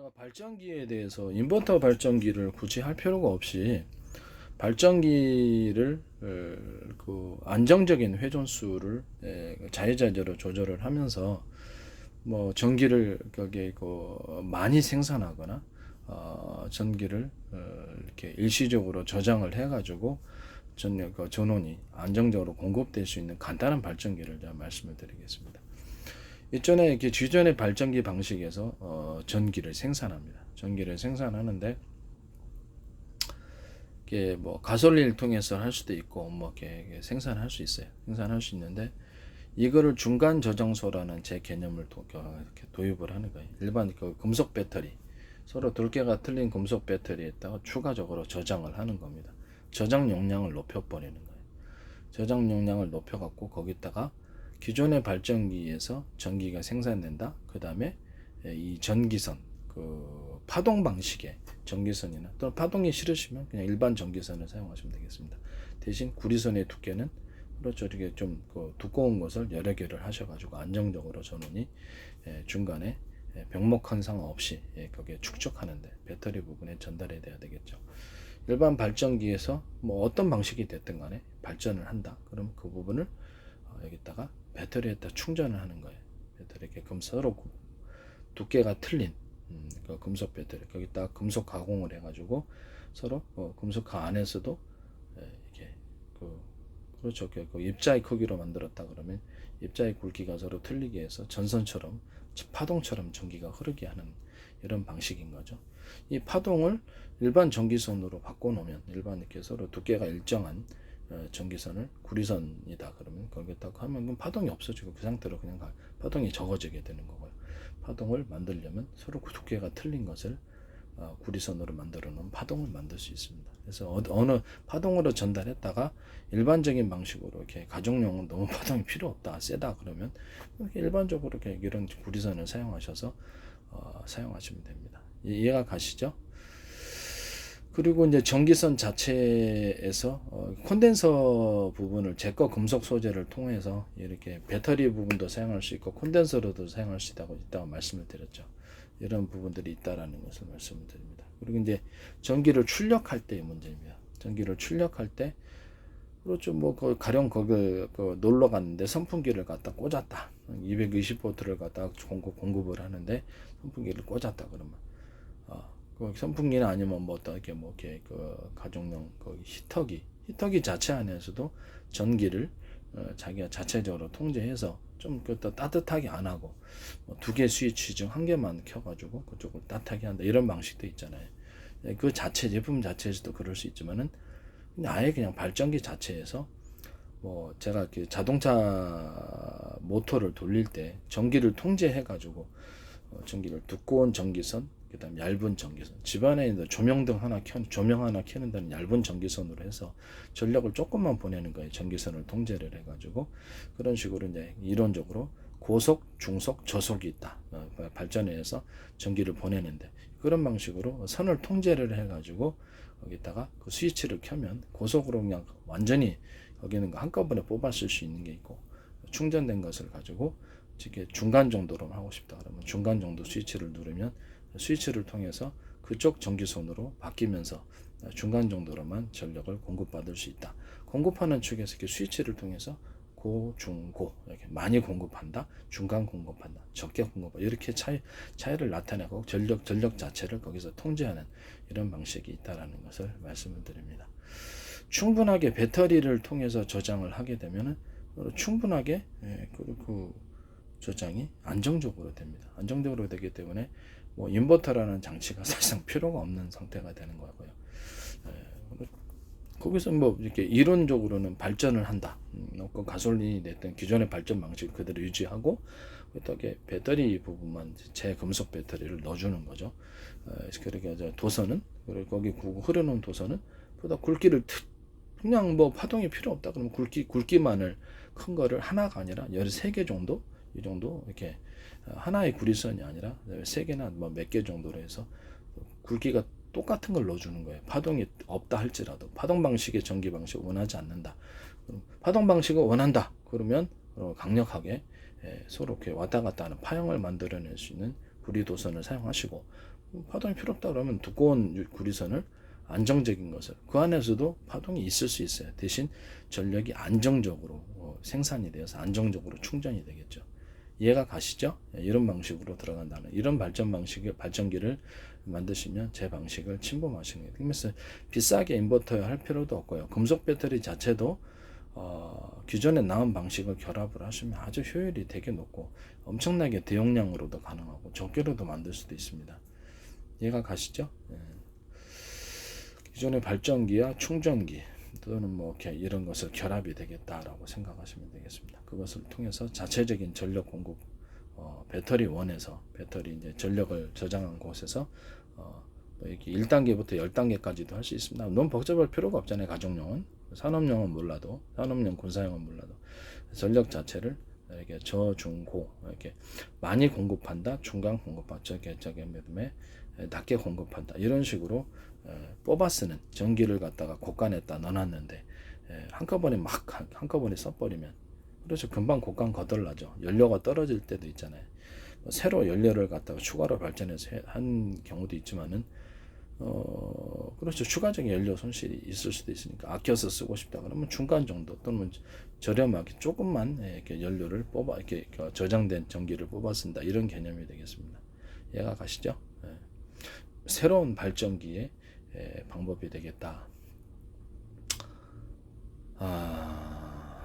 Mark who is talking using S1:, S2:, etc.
S1: 제가 발전기에 대해서 인버터 발전기를 굳이 할 필요가 없이 발전기를 그 안정적인 회전수를 자유자재로 조절을 하면서 뭐 전기를 거기에 많이 생산하거나 전기를 이렇게 일시적으로 저장을 해가지고 전원이 안정적으로 공급될 수 있는 간단한 발전기를 제가 말씀을 드리겠습니다. 이전에 이렇게 기존의 발전기 방식에서 전기를 생산합니다. 전기를 생산하는데 이게 뭐 가솔린을 통해서 할 수도 있고 뭐 이렇게 생산할 수 있어요. 생산할 수 있는데 이거를 중간 저장소라는 제 개념을 이렇게 도입을 하는 거예요. 일반 그 금속 배터리 서로 둘개가 틀린 금속 배터리에다가 추가적으로 저장을 하는 겁니다. 저장 용량을 높여 버리는 거예요. 저장 용량을 높여 갖고 거기다가 기존의 발전기에서 전기가 생산된다. 그 다음에 이 전기선, 그 파동 방식의 전기선이나 또 파동이 싫으시면 그냥 일반 전기선을 사용하시면 되겠습니다. 대신 구리선의 두께는 그렇죠. 이렇게 좀 두꺼운 것을 여러 개를 하셔가지고 안정적으로 전원이 중간에 병목 현상 없이 거기에 축적하는데 배터리 부분에 전달이 돼야 되겠죠. 일반 발전기에서 뭐 어떤 방식이 됐든 간에 발전을 한다. 그럼 그 부분을 여기다가 배터리에다 충전을 하는 거예요. 배터리 이렇게 서로 두께가 틀린 그 금속 배터리 거기다 금속 가공을 해가지고 서로 금속 안에서도 이렇게 그렇죠. 그 입자의 크기로 만들었다 그러면 입자의 굵기가 서로 틀리게 해서 전선처럼 파동처럼 전기가 흐르게 하는 이런 방식인 거죠. 이 파동을 일반 전기선으로 바꿔놓으면 일반 이렇게 서로 두께가 일정한 전기선을 구리선이다 그러면 거기다가 하면 그럼 파동이 없어지고 그 상태로 그냥 파동이 적어지게 되는 거고요. 파동을 만들려면 서로 두께가 틀린 것을 구리선으로 만들어 놓은 파동을 만들 수 있습니다. 그래서 어느 파동으로 전달했다가 일반적인 방식으로 이렇게 가정용은 너무 파동이 필요 없다, 세다 그러면 일반적으로 이렇게 이런 구리선을 사용하셔서 사용하시면 됩니다. 이해가 가시죠? 그리고 이제 전기선 자체에서 콘덴서 부분을 제거 금속 소재를 통해서 이렇게 배터리 부분도 사용할 수 있고 콘덴서로도 사용할 수 있다고 말씀을 드렸죠. 이런 부분들이 있다라는 것을 말씀을 드립니다. 그리고 이제 전기를 출력할 때의 문제입니다. 전기를 출력할 때 그렇죠. 뭐 가령 거기 놀러 갔는데 선풍기를 갖다 꽂았다. 220V를 갖다 공급을 하는데 선풍기를 꽂았다 그러면 그 선풍기나 아니면 뭐 어떤 이렇게 그 가정용 히터기 자체 안에서도 전기를 자기가 자체적으로 통제해서 좀 따뜻하게 안 하고 두 개 스위치 중 한 개만 켜가지고 그쪽을 따뜻하게 한다 이런 방식도 있잖아요. 그 자체 제품 자체에서도 그럴 수 있지만은 아예 그냥 발전기 자체에서 뭐 제가 자동차 모터를 돌릴 때 전기를 통제해가지고 전기를 두꺼운 전기선 그다음 얇은 전기선 집안에 있는 조명 하나 켜는 데는 얇은 전기선으로 해서 전력을 조금만 보내는 거예요. 전기선을 통제를 해가지고 그런 식으로 이제 이론적으로 고속, 중속, 저속이 있다. 발전해서 전기를 보내는데 그런 방식으로 선을 통제를 해가지고 거기다가 그 스위치를 켜면 고속으로 그냥 완전히 거기는 한꺼번에 뽑아 쓸 수 있는 게 있고 충전된 것을 가지고 이렇게 중간 정도로 하고 싶다 그러면 중간 정도 스위치를 누르면 스위치를 통해서 그쪽 전기선으로 바뀌면서 중간 정도로만 전력을 공급받을 수 있다. 공급하는 측에서 이렇게 스위치를 통해서 고, 중, 고 이렇게 많이 공급한다, 중간 공급한다, 적게 공급한다 이렇게 차이를 나타내고 전력 자체를 거기서 통제하는 이런 방식이 있다라는 것을 말씀을 드립니다. 충분하게 배터리를 통해서 저장을 하게 되면은 충분하게 그 저장이 안정적으로 됩니다. 안정적으로 되기 때문에 뭐 인버터라는 장치가 사실상 필요가 없는 상태가 되는 거고요. 거기서 뭐 이렇게 이론적으로는 발전을 한다. 가솔린이 됐던 기존의 발전 방식을 그대로 유지하고 이렇게 배터리 부분만 제금속 배터리를 넣어주는 거죠. 그렇게 도선은 그리고 거기 흐르는 도선은 보다 굵기를 그냥 뭐 파동이 필요 없다. 그러면 굵기만을 큰 거를 하나가 아니라 13개 정도 이 정도 이렇게 하나의 구리선이 아니라 3개나 뭐 몇 개 정도로 해서 굵기가 똑같은 걸 넣어주는 거예요. 파동이 없다 할지라도 파동 방식의 전기 방식을 원하지 않는다. 그럼 파동 방식을 원한다. 그러면 강력하게 서로 이렇게 왔다 갔다 하는 파형을 만들어낼 수 있는 구리 도선을 사용하시고 파동이 필요 없다 그러면 두꺼운 구리선을 안정적인 것을 그 안에서도 파동이 있을 수 있어요. 대신 전력이 안정적으로 생산이 되어서 안정적으로 충전이 되겠죠. 이해가 가시죠? 이런 방식으로 들어간다는 이런 발전기를 만드시면 제 방식을 침범하시는 거예요. 그래서 비싸게 인버터 할 필요도 없고요. 금속 배터리 자체도 기존에 나온 방식을 결합을 하시면 아주 효율이 되게 높고 엄청나게 대용량으로도 가능하고 적게로도 만들 수도 있습니다. 이해가 가시죠? 기존의 발전기와 충전기 또는 뭐 이런 것을 결합이 되겠다라고 생각하시면 되겠습니다. 그것을 통해서 자체적인 전력 공급, 배터리 원에서 배터리 이제 전력을 저장한 곳에서 뭐 이렇게 1단계부터 10단계까지도 할 수 있습니다. 너무 복잡할 필요가 없잖아요. 가정용은 산업용은 몰라도 산업용 군사용은 몰라도 전력 자체를 이렇게 저중고 이렇게 많이 공급한다, 중간 공급한다, 저게 매듭에 낮게 공급한다 이런 식으로 뽑아 쓰는 전기를 갖다가 곡간에다 넣어놨는데 한꺼번에 한꺼번에 써버리면 그렇죠. 금방 곡간 거덜나죠. 연료가 떨어질 때도 있잖아요. 새로 연료를 갖다가 추가로 발전해서 한 경우도 있지만은 그렇죠. 추가적인 연료 손실이 있을 수도 있으니까 아껴서 쓰고 싶다 그러면 중간 정도 또는 저렴하게 조금만 이렇게 연료를 뽑아 이렇게 저장된 전기를 뽑아 쓴다 이런 개념이 되겠습니다. 이해가 가시죠? 새로운 발전기의 방법이 되겠다. 아,